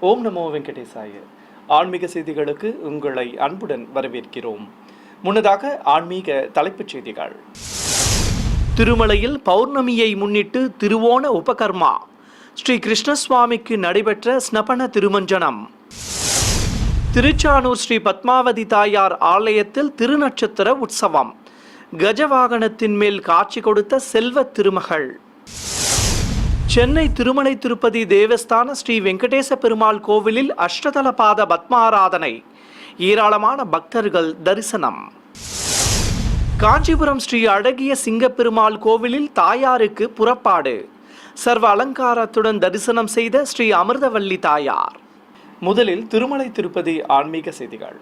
ஓம் நமோ வெங்கடேசாய. ஆன்மீக செய்திகளுக்கு உங்களை அன்புடன் வரவேற்கிறோம். முன்னதாக ஆன்மீக தலைப்புச் செய்திகள். திருமலையில் பௌர்ணமியை முன்னிட்டு திருவோண உபகர்மா ஸ்ரீ கிருஷ்ணசுவாமிக்கு நடைபெற்ற ஸ்னபன திருமஞ்சனம். திருச்சானூர் ஸ்ரீ பத்மாவதி தாயார் ஆலயத்தில் திருநட்சத்திர உற்சவம். கஜவாகனத்தின் மேல் காட்சி கொடுத்த செல்வ திருமகள். சென்னை திருமலை திருப்பதி தேவஸ்தான ஸ்ரீ வெங்கடேச பெருமாள் கோவிலில் அஷ்டதலபாத பத்மாராதனை. ஏராளமான பக்தர்கள் தரிசனம். காஞ்சிபுரம் ஸ்ரீ அழகிய சிங்கப்பெருமாள் கோவிலில் தாயாருக்கு புறப்பாடு. சர்வ அலங்காரத்துடன் தரிசனம் செய்த ஸ்ரீ அமிர்தவல்லி தாயார். முதலில் திருமலை திருப்பதி ஆன்மீக செய்திகள்.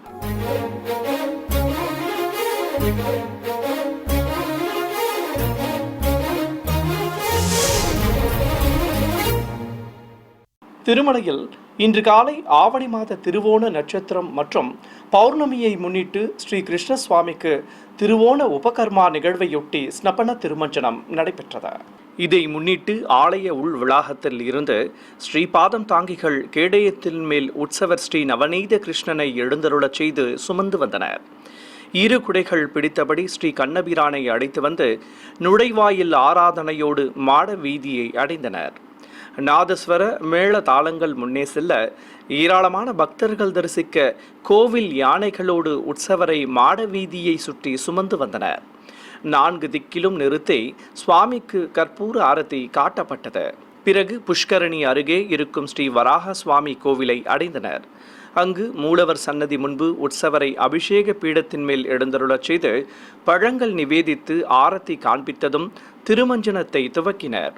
திருமலையில் இன்று காலை ஆவணி மாத திருவோண நட்சத்திரம் மற்றும் பௌர்ணமியை முன்னிட்டு ஸ்ரீ கிருஷ்ணசுவாமிக்கு திருவோண உபகர்மா நிகழ்வையொட்டி ஸ்னபன திருமஞ்சனம் நடைபெற்றது. இதை முன்னிட்டு ஆலய உள் வளாகத்தில் இருந்து ஸ்ரீபாதம் தாங்கிகள் கேடயத்தின் மேல் உற்சவர் ஸ்ரீ நவநீத கிருஷ்ணனை எழுந்தருளச் செய்து சுமந்து வந்தனர். இரு குடைகள் பிடித்தபடி ஸ்ரீ கண்ணபிரானை அழைத்து வந்து நுழைவாயில் ஆராதனையோடு மாட வீதியை அடைந்தனர். நாதஸ்வர மேள தாளங்கள் முன்னே செல்ல ஏராளமான பக்தர்கள் தரிசிக்க கோவில் யானைகளோடு உற்சவரை மாட வீதியை சுற்றி சுமந்து வந்தனர். 4 திக்கிலும் நிறுத்தி சுவாமிக்கு கற்பூர ஆரத்தி காட்டப்பட்டது. பிறகு புஷ்கரணி அருகே இருக்கும் ஸ்ரீ வராக சுவாமி கோவிலை அடைந்தனர். அங்கு மூலவர் சன்னதி முன்பு உற்சவரை அபிஷேக பீடத்தின் மேல் எழுந்தருளச் செய்து பழங்கள் நிவேதித்து ஆரத்தி காண்பித்ததும் திருமஞ்சனத்தை துவக்கினர்.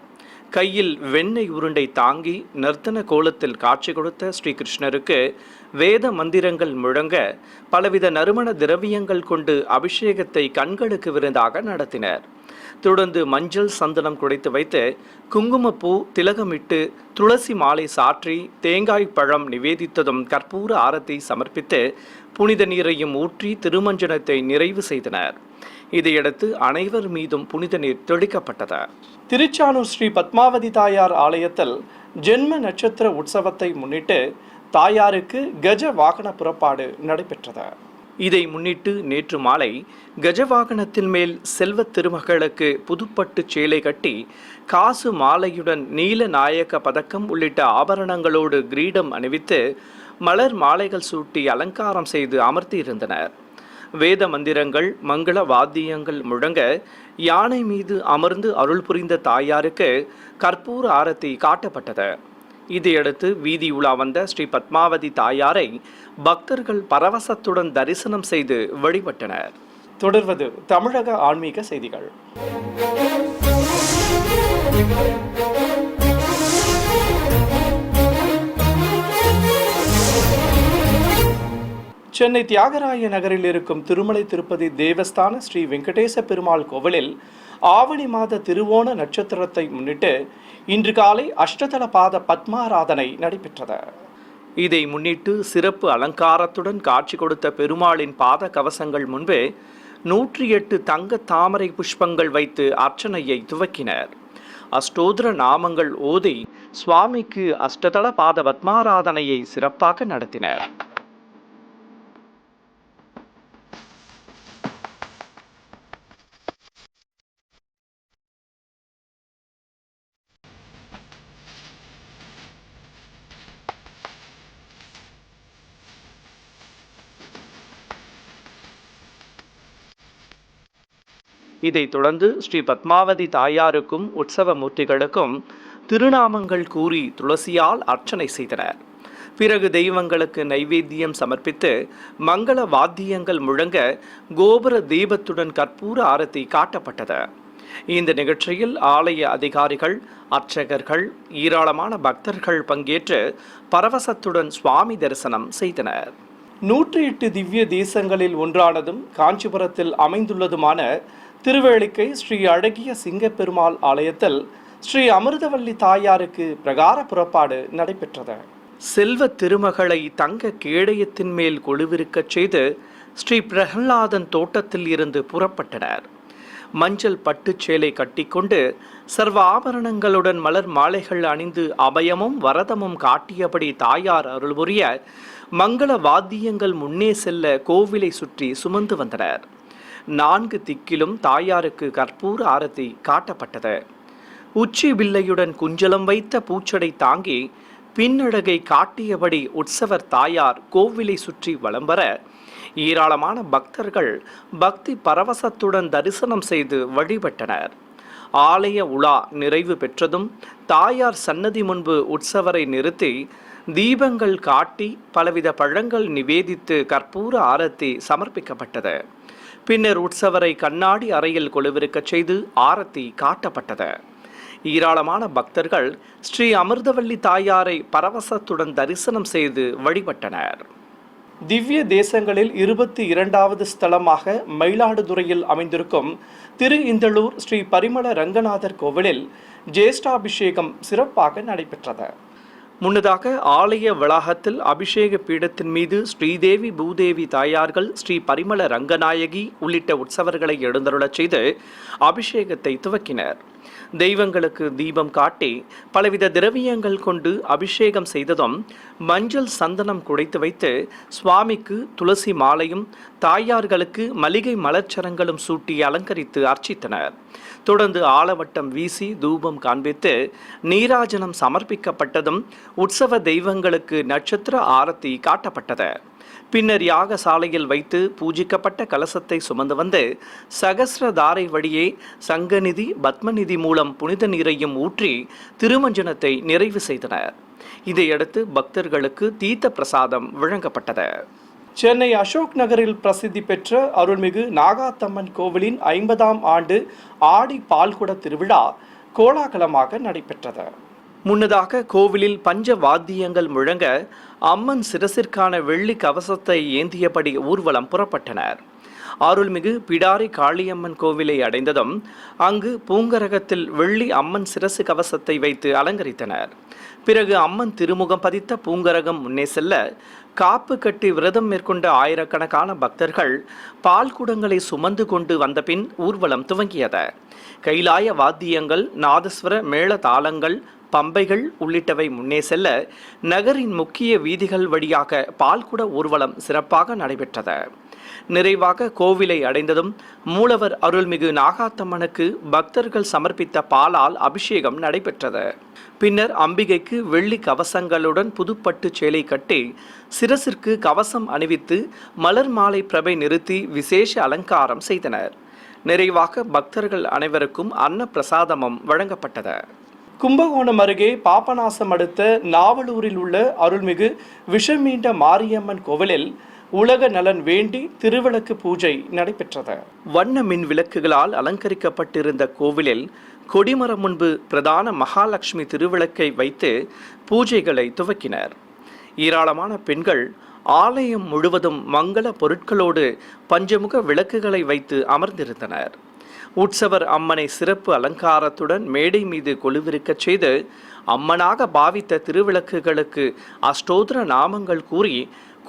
கையில் வெண்ணெய் உருண்டை தாங்கி நர்த்தன கோலத்தில் காட்சி கொடுத்த ஸ்ரீகிருஷ்ணருக்கு வேத மந்திரங்கள் முழங்க பலவித நறுமண திரவியங்கள் கொண்டு அபிஷேகத்தை கண்களுக்கு விருந்தாக நடத்தினர். தொடர்ந்து மஞ்சள் சந்தனம் குடைத்து வைத்து குங்குமப்பூ திலகமிட்டு துளசி மாலை சாற்றி தேங்காய் பழம் நிவேதித்ததும் கற்பூர ஆரத்தை சமர்ப்பித்து புனித நீரையும் ஊற்றி திருமஞ்சனத்தை நிறைவு செய்தனர். இதையடுத்து அனைவர் மீதும் புனித நீர் தெளிக்கப்பட்டது. திருச்சானூர் ஸ்ரீ பத்மாவதி தாயார் ஆலயத்தில் ஜென்ம நட்சத்திர உற்சவத்தை முன்னிட்டு தாயாருக்கு கஜ வாகன புறப்பாடு நடைபெற்றது. இதை முன்னிட்டு நேற்று மாலை கஜவாகனத்தின் மேல் செல்வ திருமகளுக்கு புதுப்பட்டு சேலை கட்டி காசு மாலையுடன் நீல நாயக்க பதக்கம் உள்ளிட்ட ஆபரணங்களோடு கிரீடம் அணிவித்து மலர் மாலைகள் சூட்டி அலங்காரம் செய்து அமர்த்தியிருந்தனர். வேத மந்திரங்கள் மங்கள வாத்தியங்கள் முழங்க யானை மீது அமர்ந்து அருள் புரிந்த தாயாருக்கு கற்பூர ஆரத்தி காட்டப்பட்டது. இதையடுத்து வீதி உலா வந்த ஸ்ரீ பத்மாவதி தாயாரை பக்தர்கள் பரவசத்துடன் தரிசனம் செய்து வழிபட்டனர். தொடர்வது தமிழக ஆன்மீக செய்திகள். சென்னை தியாகராய நகரில் இருக்கும் திருமலை திருப்பதி தேவஸ்தான ஸ்ரீ வெங்கடேச பெருமாள் கோவிலில் ஆவணி மாத திருவோண நட்சத்திரத்தை முன்னிட்டு இன்று காலை அஷ்டதலபாத பத்மாராதனை நடைபெற்றது. இதை முன்னிட்டு சிறப்பு அலங்காரத்துடன் காட்சி கொடுத்த பெருமாளின் பாத கவசங்கள் முன்பே 108 தங்க தாமரை புஷ்பங்கள் வைத்து அர்ச்சனையை துவக்கினர். அஷ்டோத்திர நாமங்கள் ஓதி சுவாமிக்கு அஷ்டதல பாத பத்மாராதனையை சிறப்பாக நடத்தினர். இதைத் தொடர்ந்து ஸ்ரீ பத்மாவதி தாயாருக்கும் உற்சவ மூர்த்திகளுக்கும் திருநாமங்கள் கூறி துளசியால் அர்ச்சனை செய்தனர். பிறகு தெய்வங்களுக்கு நைவேத்தியம் சமர்ப்பித்து மங்கள வாத்தியங்கள் முழங்க கோபுர தீபத்துடன் கற்பூர ஆரத்தி காட்டப்பட்டது. இந்த நிகழ்ச்சியில் ஆலய அதிகாரிகள், அர்ச்சகர்கள், ஏராளமான பக்தர்கள் பங்கேற்று பரவசத்துடன் சுவாமி தரிசனம் செய்தனர். 108 திவ்ய தேசங்களில் ஒன்றானதும் காஞ்சிபுரத்தில் அமைந்துள்ளதுமான திருவேளிக்கை ஸ்ரீ அழகிய சிங்கப்பெருமாள் ஆலயத்தில் ஸ்ரீ அமிர்தவல்லி தாயாருக்கு பிரகார புறப்பாடு நடைபெற்றது. செல்வ திருமகளை தங்க கேடயத்தின் மேல் கொலுவிருக்கச் செய்து ஸ்ரீ பிரகலாதன் தோட்டத்தில் இருந்து புறப்பட்டனர். மஞ்சள் பட்டுச் சேலை கட்டிக்கொண்டு சர்வ ஆபரணங்களுடன் மலர் மாலைகள் அணிந்து அபயமும் வரதமும் காட்டியபடி தாயார் அருள் புரிய மங்கள வாத்தியங்கள் முன்னே செல்ல கோவிலை சுற்றி சுமந்து வந்தனர். 4 திக்கிலும் தாயாருக்கு கற்பூர ஆரத்தி காட்டப்பட்டது. உச்சி வில்லையுடன் குஞ்சலம் வைத்த பூச்சடை தாங்கி பின்னழகை காட்டியபடி உற்சவர் தாயார் கோவிலை சுற்றி வலம் வர ஏராளமான பக்தர்கள் பக்தி பரவசத்துடன் தரிசனம் செய்து வழிபட்டனர். ஆலய உலா நிறைவு பெற்றதும் தாயார் சன்னதி முன்பு உற்சவரை நிறுத்தி தீபங்கள் காட்டி பலவித பழங்கள் நிவேதித்து கற்பூர ஆரத்தி சமர்ப்பிக்கப்பட்டது. பின்னர் உற்சவரை கண்ணாடி அறையில் கொலுவிருக்கச் செய்து ஆரத்தி காட்டப்பட்டது. ஏராளமான பக்தர்கள் ஸ்ரீ அமிர்தவல்லி தாயாரை பரவசத்துடன் தரிசனம் செய்து வழிபட்டனர். திவ்ய தேசங்களில் 22வது ஸ்தலமாக மயிலாடுதுறையில் அமைந்திருக்கும் திரு இந்தளூர் ஸ்ரீ பரிமள ரங்கநாதர் கோவிலில் ஜேஷ்டாபிஷேகம் சிறப்பாக நடைபெற்றது. முன்னதாக ஆலய வளாகத்தில் அபிஷேக பீடத்தின் மீது ஸ்ரீதேவி பூதேவி தாயார்கள், ஸ்ரீ பரிமள ரங்கநாயகி உள்ளிட்ட உற்சவர்களை எழுந்தருளச் செய்து அபிஷேகத்தை துவக்கினர். தெய்வங்களுக்கு தீபம் காட்டி பலவித திரவியங்கள் கொண்டு அபிஷேகம் செய்ததும் மஞ்சள் சந்தனம் குடைத்து வைத்து சுவாமிக்கு துளசி மாலையும் தாயார்களுக்கு மல்லிகை மலர்ச்சரங்களும் சூட்டி அலங்கரித்து அர்ச்சித்தனர். தொடர்ந்து ஆலவட்டம் வீசி தூபம் காண்பித்து நீராஜனம் சமர்ப்பிக்கப்பட்டதும் உற்சவ தெய்வங்களுக்கு நட்சத்திர ஆரத்தி காட்டப்பட்டது. பின்னர் யாகசாலையில் வைத்து பூஜிக்கப்பட்ட கலசத்தை சுமந்து வந்து சகஸ்ரதாரை வழியே சங்கநிதி பத்மநிதி மூலம் புனித நீரையும் ஊற்றி திருமஞ்சனத்தை நிறைவு செய்தனர். இதையடுத்து பக்தர்களுக்கு தீர்த்த பிரசாதம் வழங்கப்பட்டது. சென்னை அசோக் நகரில் பிரசித்தி பெற்ற அருள்மிகு நாகாத்தம்மன் கோவிலின் 50ஆம் ஆண்டு ஆடி பால்குட திருவிழா கோலாகலமாக நடைபெற்றது. முன்னதாக கோவிலில் பஞ்ச வாத்தியங்கள் முழங்க அம்மன் சிரசிற்கான வெள்ளி கவசத்தை ஏந்தியபடி ஊர்வலம் புறப்பட்டனர். அருள்மிகு பிடாரி காளியம்மன் கோவிலை அடைந்ததும் அங்கு பூங்கரகத்தில் வெள்ளி அம்மன் சிரசு கவசத்தை வைத்து அலங்கரித்தனர். பிறகு அம்மன் திருமுகம் பதித்த பூங்கரகம் முன்னே செல்ல காப்பு கட்டி விரதம் மேற்கொண்ட ஆயிரக்கணக்கான பக்தர்கள் பால் குடங்களை சுமந்து கொண்டு வந்த பின் ஊர்வலம் துவங்கியது. கைலாய வாத்தியங்கள், நாதஸ்வர மேள தாளங்கள், பம்பைகள் உள்ளிட்டவை முன்னே செல்ல நகரின் முக்கிய வீதிகள் வழியாக பால்குட ஊர்வலம் சிறப்பாக நடைபெற்றது. நிறைவாக கோவிலை அடைந்ததும் மூலவர் அருள்மிகு நாகாத்தம்மனுக்கு பக்தர்கள் சமர்ப்பித்த பாலால் அபிஷேகம் நடைபெற்றது. பின்னர் அம்பிகைக்கு வெள்ளி கவசங்களுடன் புதுப்பட்டு சேலை கட்டி சிரசிற்கு கவசம் அணிவித்து மலர் மாலை பிரபை நிறுத்தி விசேஷ அலங்காரம் செய்தனர். நிறைவாக பக்தர்கள் அனைவருக்கும் அன்ன பிரசாதமும் வழங்கப்பட்டது. கும்பகோணம் அருகே பாபநாசம் அடுத்த நாவலூரில் உள்ள அருள்மிகு விஷமீண்ட மாரியம்மன் கோவிலில் உலக நலன் வேண்டி திருவிளக்கு பூஜை நடைபெற்றது. வண்ண மின் விளக்குகளால் அலங்கரிக்கப்பட்டிருந்த கோவிலில் கொடிமரம் முன்பு பிரதான மகாலட்சுமி திருவிளக்கை வைத்து பூஜைகளை துவக்கினர். ஏராளமான பெண்கள் ஆலயம் முழுவதும் மங்கள பொருட்களோடு பஞ்சமுக விளக்குகளை வைத்து அமர்ந்திருந்தனர். உற்சவர் அம்மனை சிறப்பு அலங்காரத்துடன் மேடை மீது கொலுவிருக்கச் செய்து அம்மனாக பாவித்த திருவிளக்குகளுக்கு அஷ்டோத்திர நாமங்கள் கூறி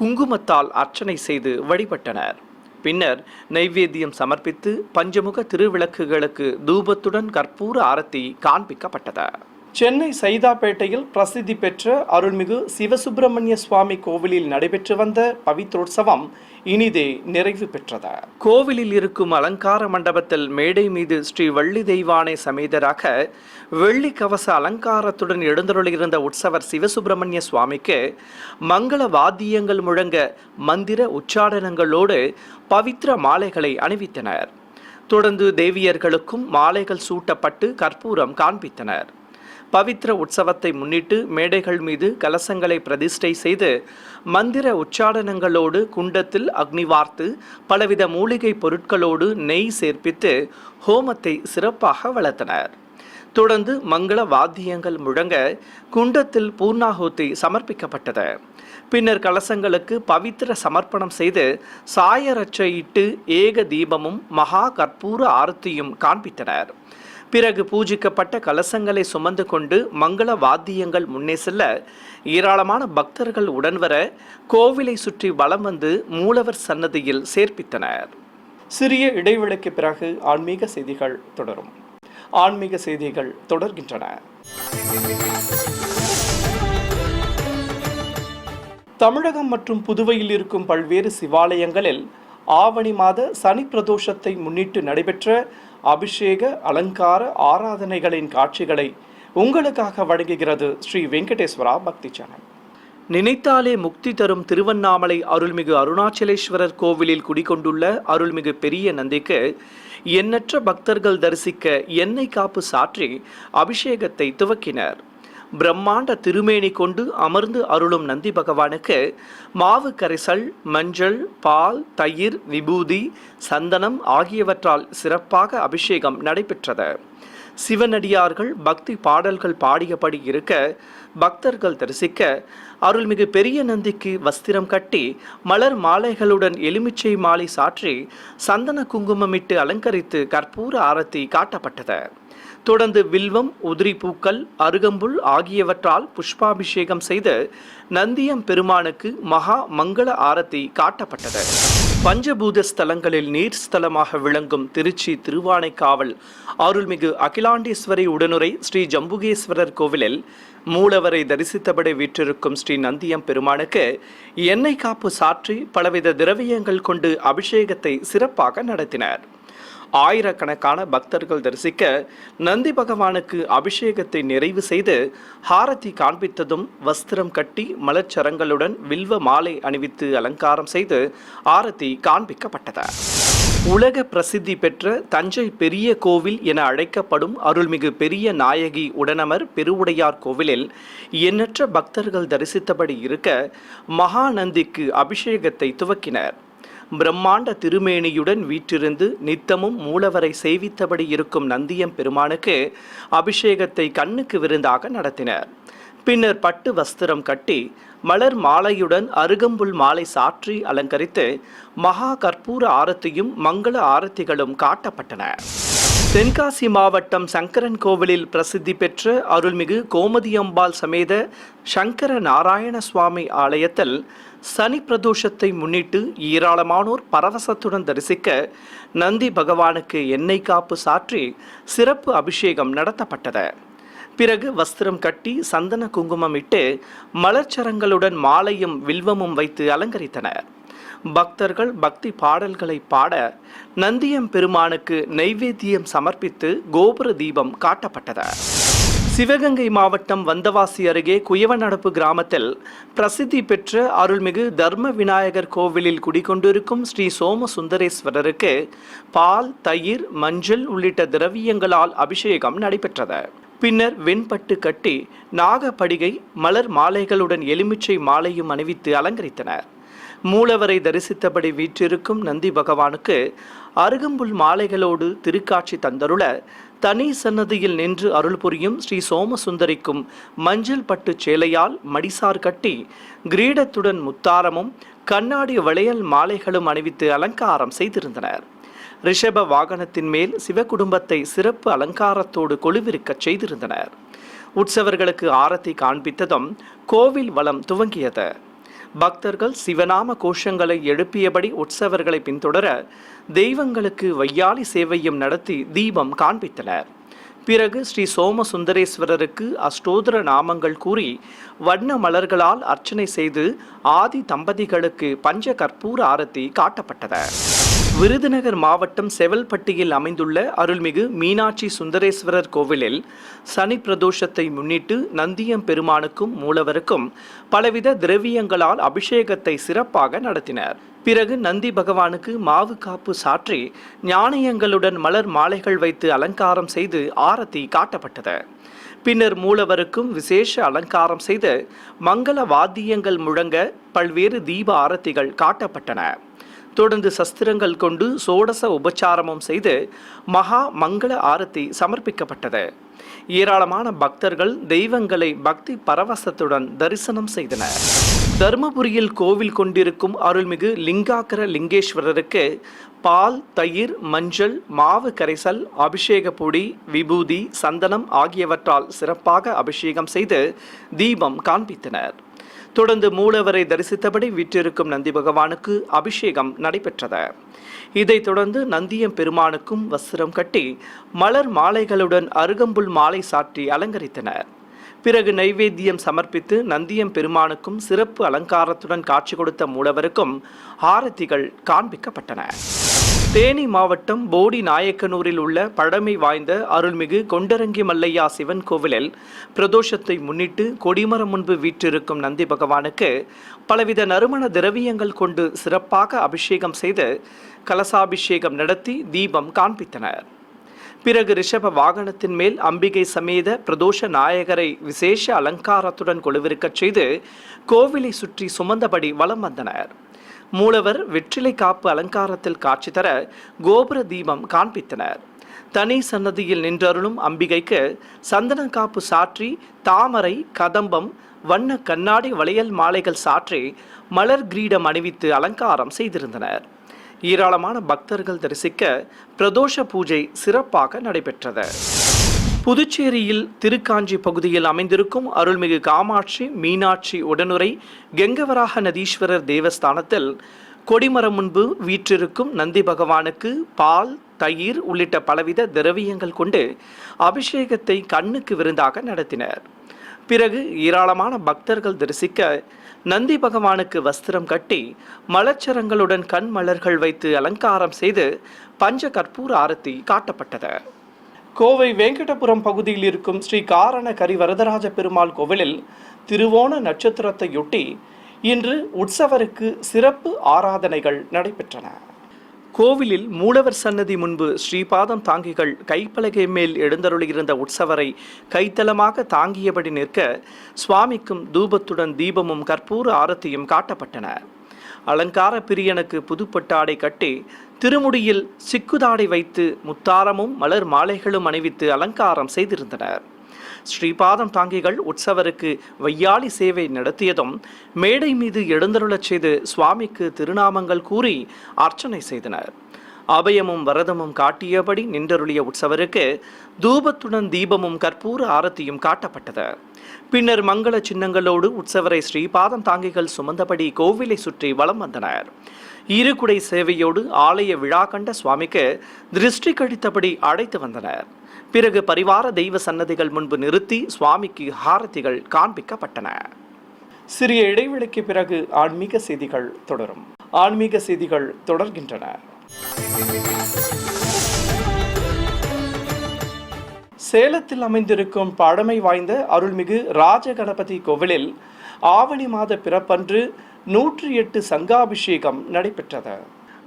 குங்குமத்தால் அர்ச்சனை செய்து வழிபட்டனர். பின்னர் நைவேத்தியம் சமர்ப்பித்து பஞ்சமுக திருவிளக்குகளுக்கு தூபத்துடன் கற்பூர ஆரத்தி காண்பிக்கப்பட்டது. சென்னை சைதாப்பேட்டையில் பிரசித்தி பெற்ற அருள்மிகு சிவசுப்பிரமணிய சுவாமி கோவிலில் நடைபெற்று வந்த பவித்ரோற்சவம் இனிதே நிறைவு பெற்றது. கோவிலில் இருக்கும் அலங்கார மண்டபத்தில் மேடை மீது ஸ்ரீ வள்ளி தெய்வானை சமேதராக வெள்ளி கவச அலங்காரத்துடன் எழுந்தருளியிருந்த உற்சவர் சிவசுப்பிரமணிய சுவாமிக்கு மங்கள வாத்தியங்கள் முழங்க மந்திர உச்சாடனங்களோடு பவித்ர மாலைகளை அணிவித்தனர். தொடர்ந்து தேவியர்களுக்கும் மாலைகள் சூட்டப்பட்டு கற்பூரம் காண்பித்தனர். பவித்ர உற்சவத்தை முன்னிட்டு மேடைகள் மீது கலசங்களை பிரதிஷ்டை செய்து மந்திர உச்சாடனங்களோடு குண்டத்தில் அக்னி வார்த்து பலவித மூலிகை பொருட்களோடு நெய் சேர்ப்பித்து ஹோமத்தை சிறப்பாக வளர்த்தனர். தொடர்ந்து மங்கள வாத்தியங்கள் முழங்க குண்டத்தில் பூர்ணாஹூதி சமர்ப்பிக்கப்பட்டது. பின்னர் கலசங்களுக்கு பவித்திர சமர்ப்பணம் செய்து சாயரட்சையிட்டு ஏக தீபமும் மகா கற்பூர ஆரத்தியும் காண்பித்தனர். பிறகு பூஜிக்கப்பட்ட கலசங்களை சுமந்து கொண்டு மங்கள வாத்தியங்கள் முன்னே செல்ல ஏராளமான பக்தர்கள் உடன் வர கோவிலை சுற்றி வலம் வந்து மூலவர் சன்னதியில் சேர்ப்பித்தனர். சிறிய இடைவெளிக்கு பிறகு ஆன்மீக செய்திகள் தொடரும். ஆன்மீக செய்திகள் தொடர்கின்றன. தமிழகம் மற்றும் புதுவையில் இருக்கும் பல்வேறு சிவாலயங்களில் ஆவணி மாத சனி பிரதோஷத்தை முன்னிட்டு நடைபெற்ற அபிஷேக அலங்கார ஆராதனைகளின் காட்சிகளை உங்களுக்காக வழங்குகிறது ஸ்ரீ வெங்கடேஸ்வரா பக்தி சேனல். நினைத்தாலே முக்தி தரும் திருவண்ணாமலை அருள்மிகு அருணாச்சலேஸ்வரர் கோவிலில் குடிகொண்டுள்ள அருள்மிகு பெரிய நந்திக்கு எண்ணற்ற பக்தர்கள் தரிசிக்க எண்ணெய் காப்பு சாற்றி அபிஷேகத்தை துவக்கினர். பிரம்மாண்ட திருமேனி கொண்டு அமர்ந்து அருளும் நந்தி பகவானுக்கு மாவு கரைசல், மஞ்சள், பால், தயிர், விபூதி, சந்தனம் ஆகியவற்றால் சிறப்பாக அபிஷேகம் நடைபெற்றது. சிவனடியார்கள் பக்தி பாடல்கள் பாடியபடி இருக்க பக்தர்கள் தரிசிக்க அருள்மிகு பெரிய நந்திக்கு வஸ்திரம் கட்டி மலர் மாலைகளுடன் எலுமிச்சை மாலை சாற்றி சந்தன குங்குமமிட்டு அலங்கரித்து கற்பூர ஆரத்தி காட்டப்பட்டது. தொடர்ந்து வில்வம், உதிரி பூக்கள், அருகம்புல் ஆகியவற்றால் புஷ்பாபிஷேகம் செய்து நந்தியம் பெருமானுக்கு மகா மங்கள ஆரத்தி காட்டப்பட்டது. பஞ்சபூத ஸ்தலங்களில் நீர் ஸ்தலமாக விளங்கும் திருச்சி திருவானைக்காவல் அருள்மிகு அகிலாண்டேஸ்வரி உடனுரை ஸ்ரீ ஜம்புகேஸ்வரர் கோவிலில் மூலவரை தரிசித்தபடி வீற்றிருக்கும் ஸ்ரீ நந்தியம் பெருமானுக்கு எண்ணெய் காப்பு சாற்றி பலவித திரவியங்கள் கொண்டு அபிஷேகத்தை சிறப்பாக நடத்தினர். ஆயிரக்கணக்கான பக்தர்கள் தரிசிக்க நந்தி பகவானுக்கு அபிஷேகத்தை நிறைவு செய்து ஹாரதி காண்பித்ததும் வஸ்திரம் கட்டி மலர்ச்சரங்களுடன் வில்வ மாலை அணிவித்து அலங்காரம் செய்து ஆரத்தி காண்பிக்கப்பட்டது. உலக பிரசித்தி பெற்ற தஞ்சை பெரிய கோவில் என அழைக்கப்படும் அருள்மிகு பெரிய நாயகி உடனமர் பெருவுடையார் கோவிலில் எண்ணற்ற பக்தர்கள் தரிசித்தபடி இருக்க மகாநந்திக்கு அபிஷேகத்தை துவக்கினர். பிரம்மாண்ட திருமேனியுடன் வீற்றிருந்து நித்தமும் மூலவரை சேவித்தபடி இருக்கும் நந்தியம் பெருமானுக்கு அபிஷேகத்தை கண்ணுக்கு விருந்தாக நடத்தினர். பின்னர் பட்டு வஸ்திரம் கட்டி மலர் மாலையுடன் அருகம்புல் மாலை சாற்றி அலங்கரித்து மகா கற்பூர ஆரத்தியும் மங்கள ஆரத்திகளும் காட்டப்பட்டன. தென்காசி மாவட்டம் சங்கரன் கோவிலில் பிரசித்தி பெற்ற அருள்மிகு கோமதியம்பாள் சமேத சங்கர நாராயண சுவாமி ஆலயத்தில் சனி பிரதோஷத்தை முன்னிட்டு ஏராளமானோர் பரவசத்துடன் தரிசிக்க நந்தி பகவானுக்கு எண்ணெய் காப்பு சாற்றி சிறப்பு அபிஷேகம் நடத்தப்பட்டது. பிறகு வஸ்திரம் கட்டி சந்தன குங்குமம் இட்டு மலர்ச்சரங்களுடன் மாலையும் வில்வமும் வைத்து அலங்கரித்தனர். பக்தர்கள் பக்தி பாடல்களை பாட நந்தியம் பெருமானுக்கு நைவேத்தியம் சமர்ப்பித்து கோபுர தீபம் காட்டப்பட்டது. சிவகங்கை மாவட்டம் வந்தவாசி அருகே குயவநடப்பு கிராமத்தில் பிரசித்தி பெற்ற அருள்மிகு தர்ம விநாயகர் கோவிலில் குடிகொண்டிருக்கும் ஸ்ரீ சோம சுந்தரேஸ்வரருக்கு பால், தயிர், மஞ்சள் உள்ளிட்ட திரவியங்களால் அபிஷேகம் நடைபெற்றது. பின்னர் வெண்பட்டு கட்டி நாகப்படிகை மலர் மாலைகளுடன் எலுமிச்சை மாலையும் அணிவித்து அலங்கரித்தனர். மூலவரை தரிசித்தபடி வீற்றிருக்கும் நந்தி பகவானுக்கு அருகம்புல் மாலைகளோடு திருக்காட்சி தந்தருள தனி சன்னதியில் நின்று அருள் புரியும் ஸ்ரீ சோமசுந்தரிக்கும் மஞ்சள் பட்டு சேலையால் மடிசார் கட்டி கிரீடத்துடன் முத்தாரமும் கண்ணாடி வளையல் மாலைகளும் அணிவித்து அலங்காரம் செய்திருந்தனர். ரிஷப வாகனத்தின் மேல் சிவகுடும்பத்தை சிறப்பு அலங்காரத்தோடு கொலுவிருக்கச் செய்திருந்தனர். உற்சவர்களுக்கு ஆரத்தி காண்பித்ததும் கோவில் வலம் துவங்கியது. பக்தர்கள் சிவநாம கோஷங்களை எழுப்பியபடி உற்சவர்களை பின்தொடர தெய்வங்களுக்கு வையாளி சேவையும் நடத்தி தீபம் காண்பித்தனர். பிறகு ஸ்ரீ சோம சுந்தரேஸ்வரருக்கு அஷ்டோத்திர நாமங்கள் கூறி வண்ண மலர்களால் அர்ச்சனை செய்து ஆதி தம்பதிகளுக்கு பஞ்ச கற்பூர ஆரத்தி காட்டப்பட்டது. விருதுநகர் மாவட்டம் செவல்பட்டியில் அமைந்துள்ள அருள்மிகு மீனாட்சி சுந்தரேஸ்வரர் கோவிலில் சனி பிரதோஷத்தை முன்னிட்டு நந்தியம் பெருமானுக்கும் மூலவருக்கும் பலவித திரவியங்களால் அபிஷேகத்தை சிறப்பாக நடத்தினர். பிறகு நந்தி பகவானுக்கு மாவு காப்பு சாற்றி ஞானயங்களுடன் மலர் மாலைகள் வைத்து அலங்காரம் செய்து ஆரத்தி காட்டப்பட்டது. பின்னர் மூலவருக்கும் விசேஷ அலங்காரம் செய்து மங்கள வாத்தியங்கள் முழங்க பல்வேறு தீப ஆரத்திகள் காட்டப்பட்டன. தொடர்ந்து சஸ்திரங்கள் கொண்டு சோடச உபச்சாரமும் செய்து மகா மங்கள ஆரத்தி சமர்ப்பிக்கப்பட்டது. ஏராளமான பக்தர்கள் தெய்வங்களை பக்தி பரவசத்துடன் தரிசனம் செய்தனர். தருமபுரியில் கோவில் கொண்டிருக்கும் அருள்மிகு லிங்காக்கர லிங்கேஸ்வரருக்கு பால், தயிர், மஞ்சள், மாவு கரைசல், அபிஷேக பொடி, விபூதி, சந்தனம் ஆகியவற்றால் சிறப்பாக அபிஷேகம் செய்து தீபம் காண்பித்தனர். தொடர்ந்து மூலவரை தரிசித்தபடி வீற்றிருக்கும் நந்தி பகவானுக்கு அபிஷேகம் நடைபெற்றது. இதைத் தொடர்ந்து நந்தியம் பெருமானுக்கும் வஸ்திரம் கட்டி மலர் மாலைகளுடன் அருகம்புல் மாலை சாற்றி அலங்கரித்தனர். பிறகு நைவேத்தியம் சமர்ப்பித்து நந்தியம் பெருமானுக்கும் சிறப்பு அலங்காரத்துடன் காட்சி கொடுத்த மூலவருக்கும் ஆரத்திகள் காண்பிக்கப்பட்டன. தேனி மாவட்டம் போடி நாயக்கனூரில் உள்ள பழமை வாய்ந்த அருள்மிகு கொண்டரங்கி மல்லையா சிவன் கோவிலில் பிரதோஷத்தை முன்னிட்டு கொடிமரம் முன்பு வீற்றிருக்கும் நந்தி பகவானுக்கு பலவித நறுமண திரவியங்கள் கொண்டு சிறப்பாக அபிஷேகம் செய்து கலசாபிஷேகம் நடத்தி தீபம் காண்பித்தனர். பிறகு ரிஷப வாகனத்தின் மேல் அம்பிகை சமேத பிரதோஷ நாயகரை விசேஷ அலங்காரத்துடன் கொலுவிருக்கச் செய்து கோவிலை சுற்றி சுமந்தபடி வலம் வந்தனர். மூலவர் வெற்றிலை காப்பு அலங்காரத்தில் காட்சி தர கோபுர தீபம் காண்பித்தனர். தனி சன்னதியில் நின்றருளும் அம்பிகைக்கு சந்தன காப்பு சாற்றி தாமரை, கதம்பம், வண்ண கண்ணாடி வளையல் மாலைகள் சாற்றி மலர் கிரீடம் அணிவித்து அலங்காரம் செய்திருந்தனர். ஏராளமான பக்தர்கள் தரிசிக்க பிரதோஷ பூஜை சிறப்பாக நடைபெற்றது. புதுச்சேரியில் திருக்காஞ்சி பகுதியில் அமைந்திருக்கும் அருள்மிகு காமாட்சி மீனாட்சி உடனுரை கெங்கவராக நதீஸ்வரர் தேவஸ்தானத்தில் கொடிமரம் முன்பு வீற்றிருக்கும் நந்தி பகவானுக்கு பால், தயிர் உள்ளிட்ட பலவித திரவியங்கள் கொண்டு அபிஷேகத்தை கண்ணுக்கு விருந்தாக நடத்தினர். பிறகு ஏராளமான பக்தர்கள் தரிசிக்க நந்தி பகவானுக்கு வஸ்திரம் கட்டி மலர்ச்சரங்களுடன் கண் மலர்கள் வைத்து அலங்காரம் செய்து பஞ்ச கற்பூர ஆரத்தி காட்டப்பட்டது. கோவை வெங்கடபுரம் பகுதியில் இருக்கும் ஸ்ரீ காரண கரிவரதராஜ பெருமாள் கோவிலில் திருவோண நட்சத்திரத்தையொட்டி இன்று உற்சவருக்கு சிறப்பு ஆராதனைகள் நடைபெற்றன. கோவிலில் மூலவர் சன்னதி முன்பு ஸ்ரீபாதம் தாங்கிகள் கைப்பலகை மேல் எழுந்தருளியிருந்த உற்சவரை கைத்தலமாக தாங்கியபடி நிற்க சுவாமிக்கும் தூபத்துடன் தீபமும் கற்பூர ஆரத்தியும் காட்டப்பட்டன. அலங்கார பிரியனுக்கு புதுப்பட்டாடை கட்டி திருமுடியில் சிக்குதாடை வைத்து முத்தாரமும் மலர் மாலைகளும் அணிவித்து அலங்காரம் செய்திருந்தனர். ஸ்ரீபாதம் தாங்கிகள் உற்சவருக்கு வையாளி சேவை நடத்தியதும் மேடை மீது எழுந்தருளச் செய்து சுவாமிக்கு திருநாமங்கள் கூறி அர்ச்சனை செய்தனர். அபயமும் வரதமும் காட்டியபடி நின்றருளிய உற்சவருக்கு தூபத்துடன் தீபமும் கற்பூர ஆரத்தியும் காட்டப்பட்டது. பின்னர் மங்கள சின்னங்களோடு உற்சவரை ஸ்ரீபாதம் தாங்கிகள் சுமந்தபடி கோவிலை சுற்றி வலம் வந்தனர். இருகுடை சேவையோடு ஆலய விழா கண்ட சுவாமிக்கு திருஷ்டி கழித்தபடி அழைத்து வந்தனர். பிறகு பரிவார தெய்வ சன்னதிகள் முன்பு நிறுத்தி சுவாமிக்கு ஹாரதிகள் காண்பிக்கப்பட்டன. சிறிய இடைவெளிக்கு பிறகு ஆன்மீக செய்திகள் தொடரும். ஆன்மீக செய்திகள் தொடர்கின்றன. சேலத்தில் அமைந்திருக்கும் பழமை வாய்ந்த அருள்மிகு ராஜகணபதி கோவிலில் ஆவணி மாத பிறப்பன்று 108 சங்காபிஷேகம் நடைபெற்றது.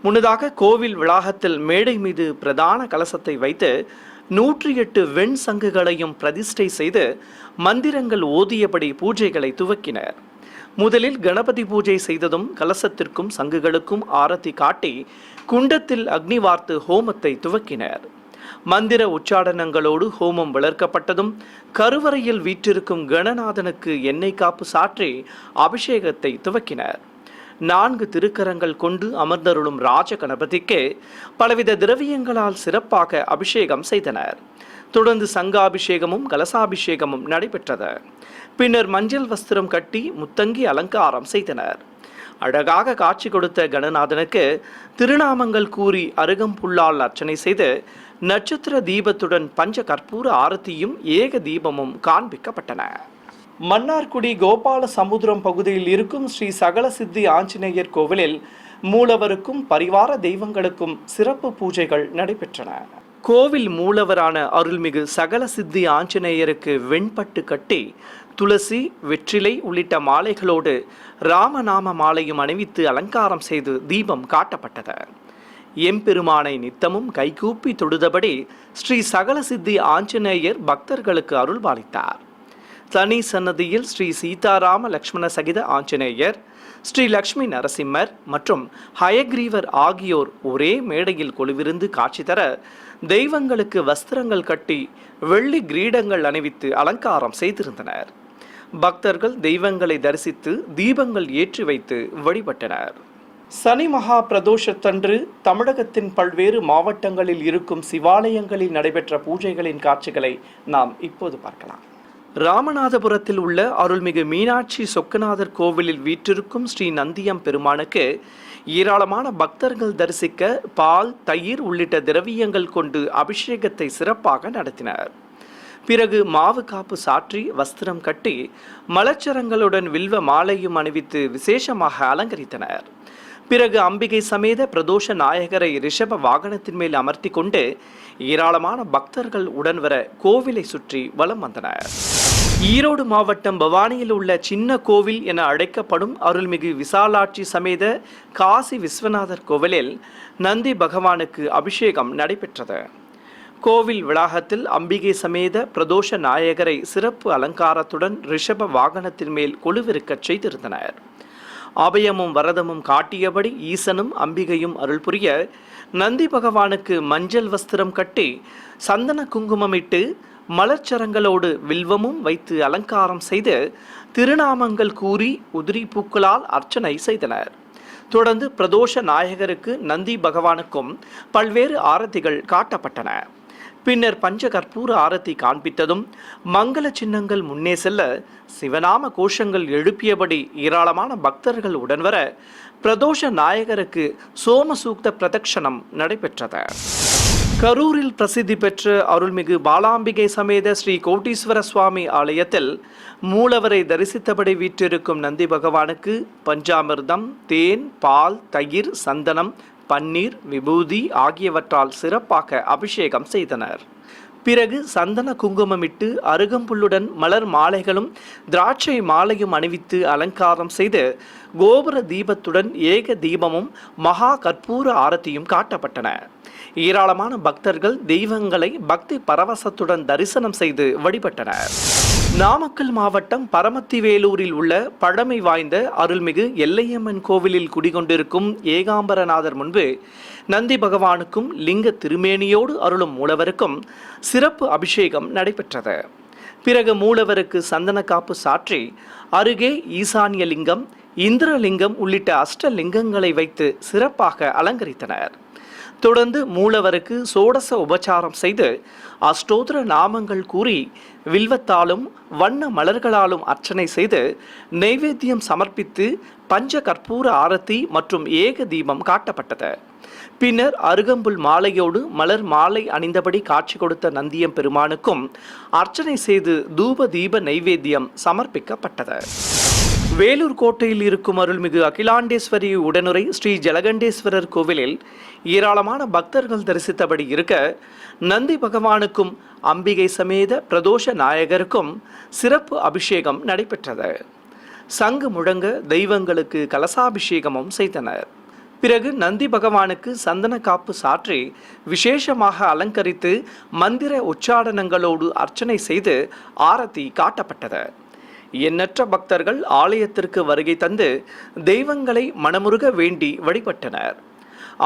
முன்னதாக கோவில் வளாகத்தில் மேடை மீது பிரதான கலசத்தை வைத்து 108 வெண் சங்குகளையும் பிரதிஷ்டை செய்து மந்திரங்கள் ஓதியபடி பூஜைகளை துவக்கினர். முதலில் கணபதி பூஜை செய்ததும் கலசத்திற்கும் சங்குகளுக்கும் ஆரத்தி காட்டி குண்டத்தில் அக்னி வார்த்து ஹோமத்தை துவக்கினர். மந்திர உச்சாடனங்களோடு ஹோமம் வளர்க்கப்பட்டதும் கருவறையில் வீற்றிருக்கும் கணநாதனுக்கு எண்ணெய் காப்பு சாற்றி அபிஷேகத்தை துவக்கினர். 4 திருக்கரங்கள் கொண்டு அமர்ந்தருளும் ராஜ கணபதிக்கு பலவித திரவியங்களால் சிறப்பாக அபிஷேகம் செய்தனர். தொடர்ந்து சங்காபிஷேகமும் கலசாபிஷேகமும் நடைபெற்றது. பின்னர் மஞ்சள் வஸ்திரம் கட்டி முத்தங்கி அலங்காரம் செய்தனர். அழகாக காட்சி கொடுத்த கணநாதனுக்கு திருநாமங்கள் கூறி அருகம்புல்லால் அர்ச்சனை செய்து நட்சத்திர தீபத்துடன் பஞ்ச கற்பூர ஆரத்தியும் ஏக தீபமும் காண்பிக்கப்பட்டன. மன்னார்குடி கோபால சமுத்திரம் பகுதியில் இருக்கும் ஸ்ரீ சகல சித்தி ஆஞ்சநேயர் கோவிலில் மூலவருக்கும் பரிவார தெய்வங்களுக்கும் சிறப்பு பூஜைகள் நடைபெற்றன. கோவில் மூலவரான அருள்மிகு சகல சித்தி ஆஞ்சநேயருக்கு வெண்பட்டு கட்டி துளசி, வெற்றிலை உள்ளிட்ட மாலைகளோடு ராமநாம மாலையும் அணிவித்து அலங்காரம் செய்து தீபம் காட்டப்பட்டது. எம்பெருமானை நித்தமும் கைகூப்பி தொழுதபடி ஸ்ரீ சகல சித்தி ஆஞ்சநேயர் பக்தர்களுக்கு அருள்பாலித்தார். தனி சன்னதியில் ஸ்ரீ சீதாராம லக்ஷ்மண சகித ஆஞ்சநேயர், ஸ்ரீ லக்ஷ்மி நரசிம்மர் மற்றும் ஹயக்ரீவர் ஆகியோர் ஒரே மேடையில் கொலுவிருந்து காட்சி தர தெய்வங்களுக்கு வஸ்திரங்கள் கட்டி வெள்ளி கிரீடங்கள் அணிவித்து அலங்காரம் செய்திருந்தனர். பக்தர்கள் தெய்வங்களை தரிசித்து தீபங்கள் ஏற்றி வைத்து வழிபட்டனர். சனி மகா பிரதோஷத்தன்று தமிழகத்தின் பல்வேறு மாவட்டங்களில் இருக்கும் சிவாலயங்களில் நடைபெற்ற பூஜைகளின் காட்சிகளை நாம் இப்போது பார்க்கலாம். ராமநாதபுரத்தில் உள்ள அருள்மிகு மீனாட்சி சொக்கநாதர் கோவிலில் வீற்றிருக்கும் ஸ்ரீ நந்தியம் பெருமானுக்கு ஏராளமான பக்தர்கள் தரிசிக்க பால், தயிர் உள்ளிட்ட திரவியங்கள் கொண்டு அபிஷேகத்தை சிறப்பாக நடத்தினர். பிறகு மாவு காப்பு சாற்றி வஸ்திரம் கட்டி மலச்சரங்களுடன் வில்வ மாலையும் அணிவித்து விசேஷமாக அலங்கரித்தனர். பிறகு அம்பிகை சமேத பிரதோஷ நாயகரை ரிஷப வாகனத்தின் மேல் அமர்த்தி கொண்டு ஏராளமான பக்தர்கள் உடன் வர கோவிலை சுற்றி வலம் வந்தனர். ஈரோடு மாவட்டம் பவானியில் உள்ள சின்ன கோவில் என அழைக்கப்படும் அருள்மிகு விசாலாட்சி சமேத காசி விஸ்வநாதர் கோவிலில் நந்தி பகவானுக்கு அபிஷேகம் நடைபெற்றது. கோவில் வளாகத்தில் அம்பிகை சமேத பிரதோஷ நாயகரை சிறப்பு அலங்காரத்துடன் ரிஷப வாகனத்தின் மேல் கொலுவிருக்கச் செய்திருந்தனர். அபயமும் வரதமும் காட்டியபடி ஈசனும் அம்பிகையும் அருள் புரிய நந்தி பகவானுக்கு மஞ்சள் வஸ்திரம் கட்டி சந்தன குங்குமமிட்டு மலர்ச்சரங்களோடு வில்வமும் வைத்து அலங்காரம் செய்து திருநாமங்கள் கூறி உதிரி பூக்களால் அர்ச்சனை செய்தனர். தொடர்ந்து பிரதோஷ நாயகருக்கு நந்தி பகவானுக்கும் பல்வேறு ஆரத்திகள் காட்டப்பட்டன. பின்னர் பஞ்ச கற்பூர ஆரத்தி காண்பித்ததும் மங்கள சின்னங்கள் முன்னே செல்ல சிவநாம கோஷங்கள் எழுப்பியபடி ஏராளமான பக்தர்கள் உடன் வர பிரதோஷ நாயகருக்கு சோமசூக்த பிரதட்சணம் நடைபெற்றது. கரூரில் பிரசித்தி பெற்ற அருள்மிகு பாலாம்பிகை சமேத ஸ்ரீ கோட்டீஸ்வர சுவாமி ஆலயத்தில் மூலவரை தரிசித்தபடி வீற்றிருக்கும் நந்தி பகவானுக்கு பஞ்சாமிர்தம், தேன், பால், தயிர், சந்தனம், பன்னீர், விபூதி ஆகியவற்றால் சிறப்பாக அபிஷேகம் செய்தனர். பிறகு சந்தன குங்குமமிட்டு அருகம்புல்லுடன் மலர் மாலைகளும் திராட்சை மாலையும் அணிவித்து அலங்காரம் செய்து கோபுர தீபத்துடன் ஏக தீபமும் மகா கற்பூர ஆரத்தியும் காட்டப்பட்டன. ஏராளமான பக்தர்கள் தெய்வங்களை பக்தி பரவசத்துடன் தரிசனம் செய்து வழிபட்டனர். நாமக்கல் மாவட்டம் பரமத்திவேலூரில் உள்ள பழமை வாய்ந்த அருள்மிகு எல்லையம்மன் கோவிலில் குடிகொண்டிருக்கும் ஏகாம்பரநாதர் முன்பு நந்தி பகவானுக்கும் லிங்க திருமேனியோடு அருளும் மூலவருக்கும் சிறப்பு அபிஷேகம் நடைபெற்றது. பிறகு மூலவருக்கு சந்தன காப்பு சாற்றி அருகே ஈசான்ய லிங்கம், இந்திரலிங்கம் உள்ளிட்ட அஷ்டலிங்கங்களை வைத்து சிறப்பாக அலங்கரித்தனர். தொடர்ந்து மூலவருக்கு சோடச உபச்சாரம் செய்து அஷ்டோத்திர நாமங்கள் கூறி வில்வத்தாலும் வண்ண மலர்களாலும் அர்ச்சனை செய்து நைவேத்தியம் சமர்ப்பித்து பஞ்ச கற்பூர ஆரத்தி மற்றும் ஏக தீபம் காட்டப்பட்டது. பின்னர் அருகம்புல் மாலையோடு மலர் மாலை அணிந்தபடி காட்சி கொடுத்த நந்தியம் பெருமானுக்கும் அர்ச்சனை செய்து தூப தீப நைவேத்தியம் சமர்ப்பிக்கப்பட்டது. வேலூர் கோட்டையில் இருக்கும் அருள்மிகு அகிலாண்டேஸ்வரி உடனுரை ஸ்ரீ ஜலகண்டேஸ்வரர் கோவிலில் ஏராளமான பக்தர்கள் தரிசித்தபடி இருக்க நந்தி பகவானுக்கும் அம்பிகை சமேத பிரதோஷ நாயகருக்கும் சிறப்பு அபிஷேகம் நடைபெற்றது. சங்கு முழங்க தெய்வங்களுக்கு கலசாபிஷேகமும் செய்தனர். பிறகு நந்தி பகவானுக்கு சந்தன காப்பு சாற்றி விசேஷமாக அலங்கரித்து மந்திர உச்சாடனங்களோடு அர்ச்சனை செய்து ஆரத்தி காட்டப்பட்டது. எண்ணற்ற பக்தர்கள் ஆலயத்திற்கு வருகை தந்து தெய்வங்களை மனமுருக வேண்டி வழிபட்டனர்.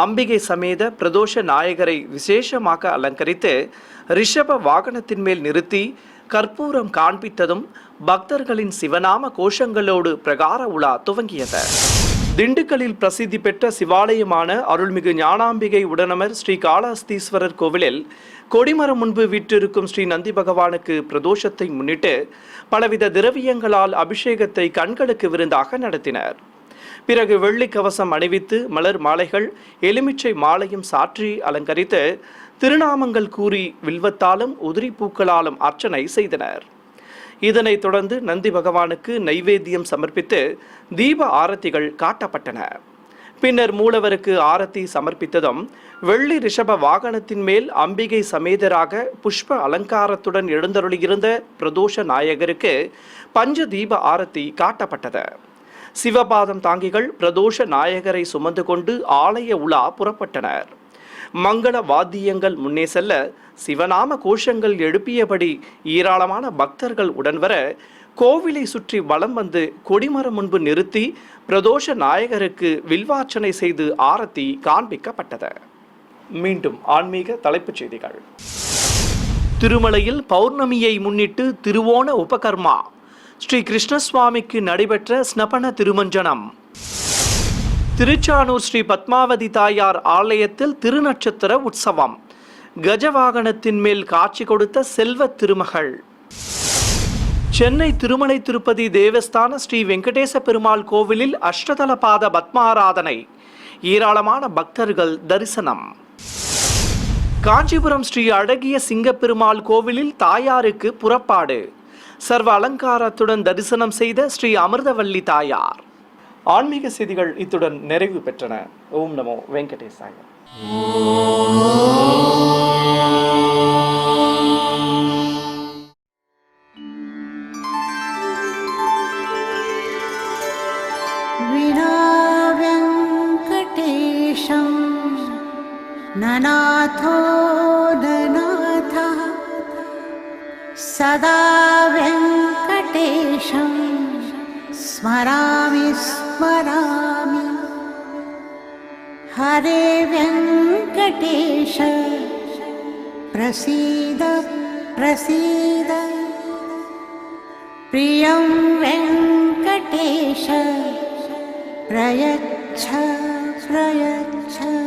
அம்பிகை சமேத பிரதோஷ நாயகரை விசேஷமாக அலங்கரித்து ரிஷப வாகனத்தின் மேல் நிறுத்தி கற்பூரம் காண்பித்ததும் பக்தர்களின் சிவநாம கோஷங்களோடு பிரகார உலா துவங்கியது. திண்டுக்கல்லில் பிரசித்தி பெற்ற சிவாலயமான அருள்மிகு ஞானாம்பிகை உடனமர் ஸ்ரீ காளஹஸ்தீஸ்வரர் கோவிலில் கொடிமரம் முன்பு வீற்றிருக்கும் ஸ்ரீ நந்தி பகவானுக்கு பிரதோஷத்தை முன்னிட்டு பலவித திரவியங்களால் அபிஷேகத்தை கண்களுக்கு விருந்தாக நடத்தினர். பிறகு வெள்ளி கவசம் அணிவித்து மலர் மாலைகள், எலுமிச்சை மாலையும் சாற்றி அலங்கரித்து திருநாமங்கள் கூறி வில்வத்தாலும் உதிரி பூக்களாலும் அர்ச்சனை செய்தனர். இதனைத் தொடர்ந்து நந்தி பகவானுக்கு நைவேத்தியம் சமர்ப்பித்து தீப ஆரத்திகள் காட்டப்பட்டன. பின்னர் மூலவருக்கு ஆரத்தி சமர்ப்பித்ததும் வெள்ளி ரிஷப வாகனத்தின் மேல் அம்பிகை சமேதராக புஷ்ப அலங்காரத்துடன் எழுந்தருளியிருந்த பிரதோஷ நாயகருக்கு பஞ்ச தீப ஆரத்தி காட்டப்பட்டது. சிவபாதம் தாங்கிகள் பிரதோஷ நாயகரை சுமந்து கொண்டு ஆலய உலா புறப்பட்டனர். மங்கள வாத்தியங்கள் முன்னே செல்ல சிவநாம கோஷங்கள் எழுப்பியபடி ஏராளமான பக்தர்கள் உடன் வர கோவிலை சுற்றி வலம் வந்து கொடிமரம் முன்பு நிறுத்தி பிரதோஷ நாயகருக்கு வில்வார்ச்சனை செய்து ஆரத்தி காண்பிக்கப்பட்டது. மீண்டும் ஆன்மீக தலைப்புச் செய்திகள். திருமலையில் பௌர்ணமியை முன்னிட்டு திருவோண உபகர்மா ஸ்ரீ கிருஷ்ணசுவாமிக்கு நடைபெற்ற ஸ்னபன திருமஞ்சனம். திருச்சானூர் ஸ்ரீ பத்மாவதி தாயார் ஆலயத்தில் திருநட்சத்திர உற்சவம். கஜவாகனத்தின் மேல் காட்சி கொடுத்த செல்வ திருமகள். சென்னை திருமலை திருப்பதி தேவஸ்தான ஸ்ரீ வெங்கடேச பெருமாள் கோவிலில் அஷ்டதல பாத பத்மாராதனை, ஏராளமான பக்தர்கள் தரிசனம். காஞ்சிபுரம் ஸ்ரீ அழகிய சிங்கப்பெருமாள் கோவிலில் தாயாருக்கு புறப்பாடு, சர்வ அலங்காரத்துடன் தரிசனம் செய்த ஸ்ரீ அமிர்தவல்லி தாயார். ஆன்மீக செய்திகள் இத்துடன் நிறைவு பெற்றன. ஓம் நமோ வெங்கடேசாய. ननाथो ननाथः सदा वेङ्कटेशं स्मरामि स्मरामि. हरे वेङ्कटेश प्रसीद प्रसीद. प्रियं वेङ्कटेश प्रयच्छ प्रयच्छ.